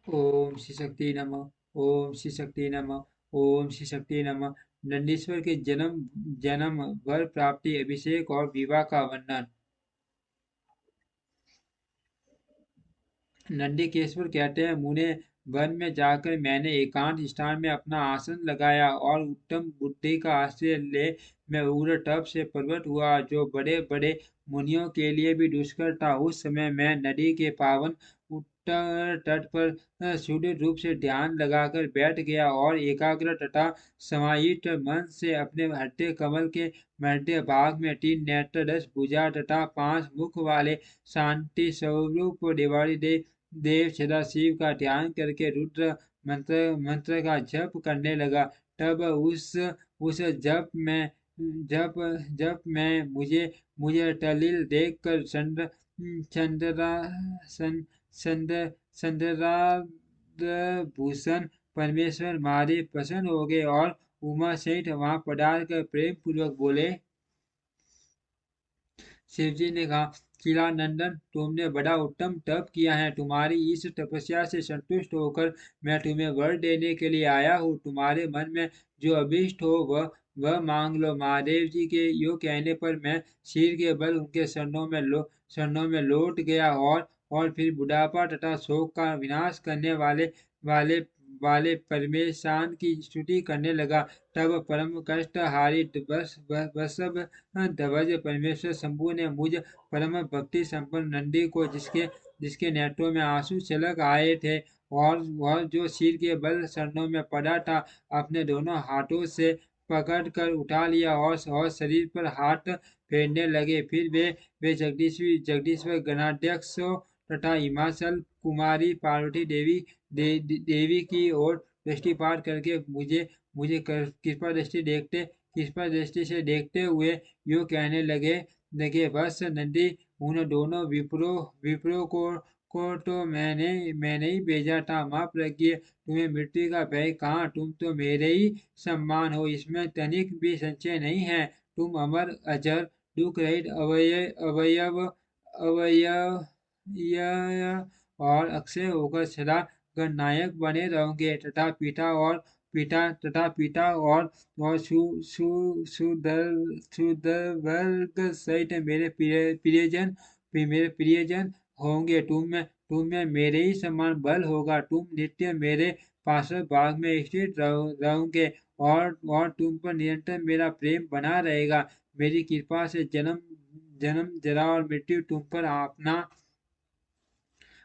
ओम श्री शक्ति नमः। ओम श्री शक्ति नमः। ओम श्री शक्ति नमः। नंदीश्वर के जन्म जन्म वर प्राप्ति अभिषेक और विवाह का वर्णन। नंदीकेश्वर कहते हैं, मुने वन में जाकर मैंने एकांत स्थान में अपना आसन लगाया और उत्तम बुद्धि का आश्रय ले मैं उग्र तप से प्रवृत्त हुआ, जो बड़े बड़े मुनियों के लिए भी दुष्कर था। उस समय मैं नदी के पावन उत्तर तट पर शुद्ध रूप से ध्यान लगाकर बैठ गया और एकाग्र तथा समाहित मन से अपने हृदय कमल के मध्य भाग में तीन नेत्र, 10 भुजा तथा 5 मुख वाले शांति स्वरूप दिवाली देव सदाशिव का ध्यान करके रुद्र मंत्र का जप करने लगा। तब उस जप जप में मुझे मुझे टलिल देखकर चंद्रा भूषण परमेश्वर महादेव प्रसन्न हो गए और उमा सहित वहां पधार कर प्रेम पूर्वक बोले। शिवजी ने कहा, किला नंदन, तुमने बड़ा उत्तम तप किया है। तुम्हारी इस तपस्या से संतुष्ट होकर मैं तुम्हें वर देने के लिए आया हूँ। तुम्हारे मन में जो अभीष्ट हो वह मांग लो। महादेव जी के यो कहने पर मैं सिर के बल उनके शरणों में लौट गया और फिर बुढ़ापा तथा शोक का विनाश करने वाले वाले परमेशान की स्तुति करने लगा। तब परम कष्ट हारी वसव ध्वज परमेश्वर शंभु ने मुझ परम भक्ति संपन्न नंदी को, जिसके नेत्रों में आंसू छलक आए थे और वह जो सिर के बल शरणों में पड़ा था, अपने दोनों हाथों से पकड़ कर उठा लिया और शरीर पर हाथ फेरने लगे। फिर वे जगदीश्वर गणाध्यक्षों तथा हिमाचल कुमारी पार्वती देवी की ओर दृष्टिपात करके मुझे कृपा दृष्टि से देखते हुए यूं कहने लगे, बस नंदी, उन दोनों विप्रो को तो मैंने ही भेजा था। माँ प्रज्ञ, तुम्हें मृत्यु का भय कहाँ? तुम तो मेरे ही सम्मान हो, इसमें तनिक भी संशय नहीं है। तुम अमर, अजर, दुख रहित, अवयव और अक्षय होकर सदा गणनायक बने रहोगे तथा पिता और सुदर्वर्ग सहित मेरे प्रियजन होंगे। तुम में मेरे ही समान बल होगा। तुम नित्य मेरे पार्षद भाग में स्थित रहोगे और तुम पर निरंतर मेरा प्रेम बना रहेगा। मेरी कृपा से जन्म जरा और मृत्यु तुम पर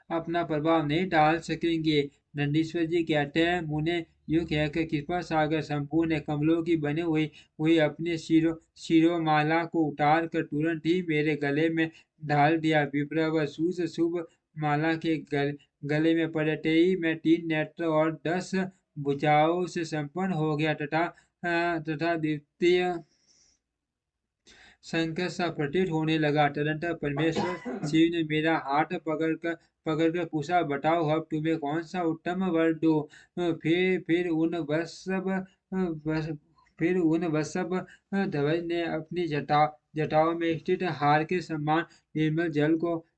अपना प्रभाव नहीं डाल सकेंगे। नंदीश्वर जी कहते हैं, मुने यूं कहकर कृपा सागर शंभु ने कमलों की बनी हुई अपनी शिरोमाला को उतार कर तुरंत ही मेरे गले में डाल दिया। विप्रव शुभ माला के गले में पड़ते ही मैं 3 नेत्र और 10 भुजाओं से संपन्न हो गया तथा द्वितीय संकट सा प्रतीत होने लगा। तदंतर परमेश्वर शिव ने मेरा हाथ पकड़कर पूछा, बताओ अब तुम्हें कौन सा उत्तम वर दूं? फिर उन वत्सव ध्वज ने अपनी जटाओं में स्थित हार के समान निर्मल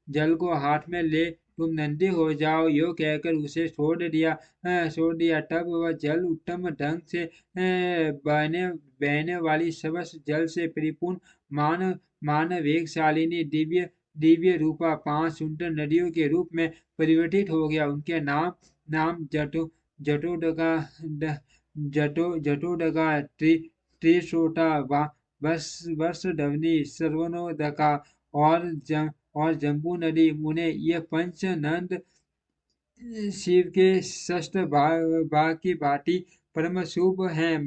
जल को हाथ में ले तुम नंदी हो जाओ, यो कहकर उसे छोड़ दिया। तब वह जल उत्तम ढंग से बहने वाली सबस जल से परिपूर्ण मान वेगशालिनी दिव्य रूपा 5 सुंदर नदियों के रूप में परिवर्तित हो गया। उनके नाम जटोदगा जटोदगा त्रिशोटा वर्षधवनी सर्वनोदका और जम्बू नदी। मुने ये पंच नंद शिव के षष्ठ भाग की भांति परम शुभ हैं।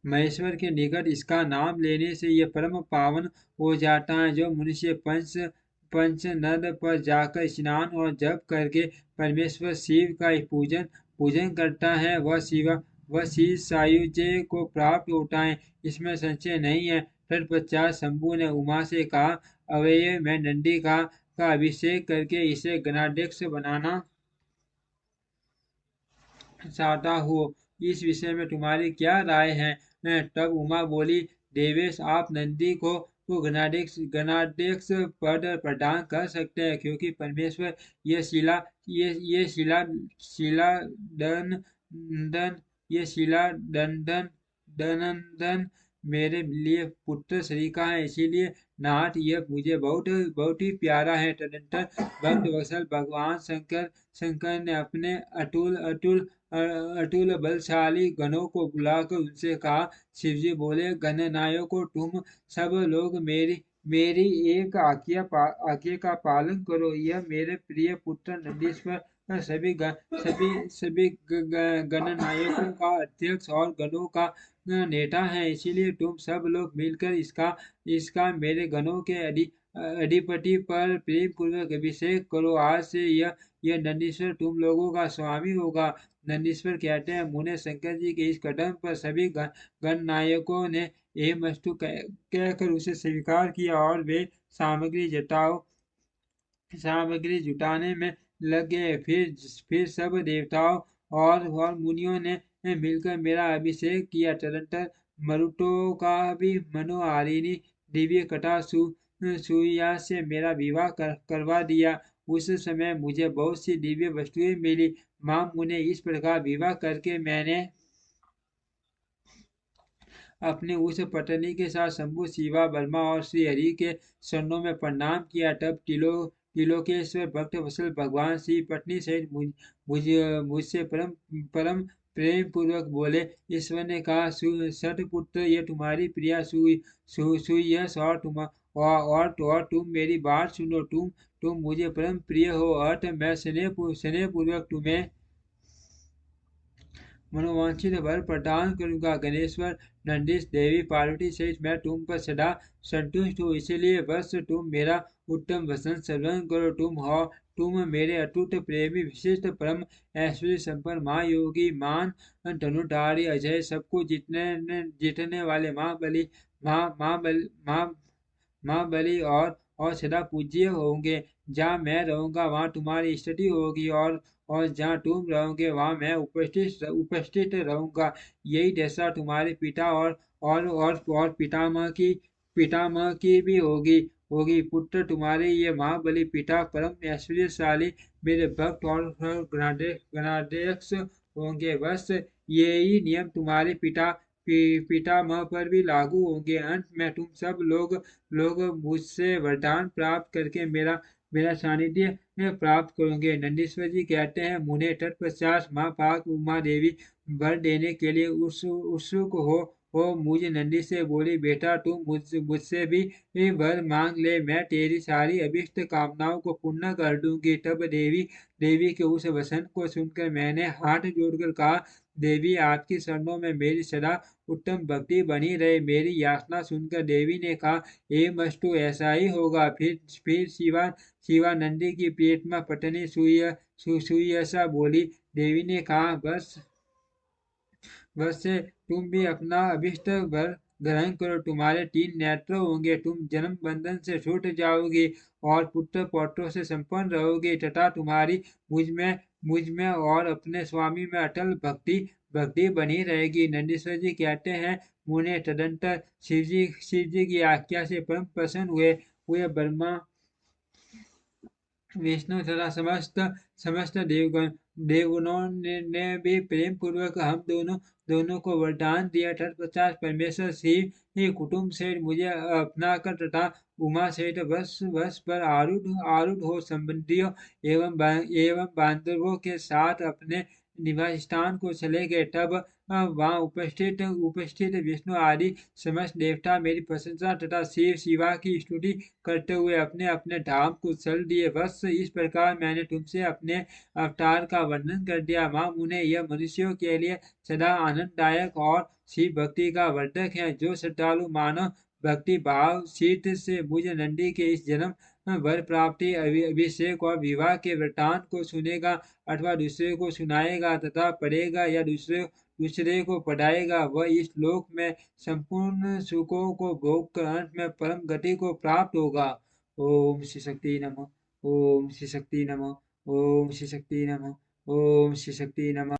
महेश्वर के निकट इसका नाम लेने से यह परम पावन हो जाता है। जो मनुष्य पंच नद पर जाकर स्नान और जप करके परमेश्वर शिव का पूजन करता है, वह शिव सायुज्य को प्राप्त होता है, इसमें संशय नहीं है। तत्पश्चात शंभु ने उमा से कहा, अवय मैं नंदी का अभिषेक करके इसे गणाध्यक्ष बनाना चाहता हूँ। इस विषय में तुम्हारी क्या राय है? तब उमा बोली, देवेश, आप नंदी को को गणाध्यक्ष पद प्रदान कर सकते हैं, क्योंकि परमेश्वर ये शिला ये शिला दन दन ये शिला दनदन मेरे लिए पुत्र सरीखा है। इसीलिए नाथ यह मुझे बहुत बहुत ही प्यारा है। तदनंतर भक्त वत्सल भगवान शंकर ने अपने अतुल अतुल अतुल बलशाली गणों को बुलाकर उनसे कहा, शिवजी बोले, गणनायकों, तुम सब लोग मेरी एक आज्ञा का पालन करो। यह मेरे प्रिय पुत्र नंदीश्वर सभी गणनायकों का अध्यक्ष और गणों का नेता है। इसीलिए तुम सब लोग मिलकर इसका मेरे गणों के अधिपति पर प्रेम पूर्वक अभिषेक करो। आज से यह नंदीश्वर तुम लोगों का स्वामी होगा। नंदीश्वर कहते हैं, मुने शंकर जी के इस कदम पर सभी गण नायकों ने एवमस्तु कहकर उसे स्वीकार किया और वे सामग्री जुटाने में लग गए। फिर सब देवताओं और मुनियों ने मिलकर मेरा अभिषेक किया। तदनंतर मरुतों का भी मनोहारिणी दिव्य कथा सुइया से मेरा विवाह करवा दिया। उस समय मुझे बहुत सी दिव्य वस्तुएं मिली। मां मुने, इस प्रकार विवाह करके मैंने अपने उस पत्नी के साथ शंभु, शिवा, वर्मा और श्री हरि के चरणों में प्रणाम किया। तब त्रिलोकेश्वर भक्त वत्सल भगवान श्री पत्नी सहित मुझसे परम परम प्रेम पूर्वक बोले। ईश्वर ने कहा, सतपुत्र, ये तुम्हारी प्रिया सुयश और तुम मेरी बात सुनो। तुम मुझे परम प्रिय हो, अर्थ मैं स्नेह पूर्वक तुम्हें मनोवांछित वर प्रदान करूंगा। गणेश्वर, नंदीश, देवी पार्वती सहित मैं तुम पर सदा संतुष्ट हूँ। इसलिए बस तुम मेरा उत्तम वचन श्रवण करो। तुम मेरे अटूट प्रेमी, विशिष्ट, परम ऐश्वर्य संपन्न, महायोगी, मान धनुधारी, अजय, सबको जीतने वाले महाबली महाबली और सदा पूज्य होंगे। जहाँ मैं रहूंगा वहाँ तुम्हारी स्थिति होगी, और जहाँ तुम रहोगे वहाँ मैं उपस्थित रहूंगा। यही दशा तुम्हारे पिता और पितामह की भी होगी। पुत्र, तुम्हारे ये महाबली पिता परम ऐश्वर्यशाली मेरे भक्त और गणाध्यक्ष होंगे। बस यही नियम तुम्हारे पितामह पर भी लागू होंगे। अंत में तुम सब लोग मुझसे वरदान प्राप्त करके मेरा सानिध्य प्राप्त करोगे। नंदीश्वर जी कहते हैं, मुने, तत्पश्चात माँ पाक उमा देवी वर देने के लिए उत्सुक हो मुझ नंदी से बोली, बेटा तुम मुझसे भी वर मांग ले, मैं तेरी सारी अभिष्ट कामनाओं को पूर्ण कर दूंगी। तब देवी के उस वचन को सुनकर मैंने हाथ जोड़कर कहा, देवी, आपकी शरणों में मेरी सदा उत्तम भक्ति बनी रहे। मेरी याचना सुनकर देवी ने कहा, मस्तु, ऐसा ही होगा। फिर शिवानंदी की प्रियतमा पत्नी सुयसा बोली। देवी ने कहा, बस से तुम भी अपना अभिष्ट वर ग्रहण करो। तुम्हारे 3 नेत्र होंगे, तुम जन्म बंधन से छूट जाओगी और पुत्र पौत्रों से संपन्न रहोगे, तथा तुम्हारी मुझ में और अपने स्वामी में अटल भक्ति बनी रहेगी। नंदीश्वर जी कहते हैं, मुने, तदंतर शिवजी की आज्ञा से परम प्रसन्न हुए ब्रह्मा, विष्णु तथा समस्त देवगणों ने भी प्रेम पूर्वक हम दोनों को वरदान दिया। तत्पश्चात परमेश्वर शिव कुटुंब से मुझे अपना कर तथा उमा सहित वश पर आरूढ़ हो संबंधियों एवं बांधवों के साथ अपने निवास स्थान को चले गए। तब वहां उपस्थित विष्णु आदि समस्त देवता मेरी प्रशंसा तथा शिवा की स्तुति करते हुए अपने अपने धाम को चल दिए। बस इस प्रकार मैंने तुमसे अपने अवतार का वर्णन कर दिया। माँ मुने, यह मनुष्यों के लिए सदा आनंददायक और शिव भक्ति का वर्धक है। जो श्रद्धालु मानव भक्ति भाव शीत से मुझ नंदी के इस जन्म वर प्राप्ति, अभिषेक और विवाह के वृतांत को सुनेगा अथवा दूसरे को सुनाएगा तथा पढ़ेगा या दूसरे को पढ़ाएगा, वह इस लोक में संपूर्ण सुखों को भोग कर अंत में परम गति को प्राप्त होगा। ओम श्री शक्ति नमः। ओम श्री शक्ति नमः। ओम श्री शक्ति नमः। ओम श्री शक्ति नमः।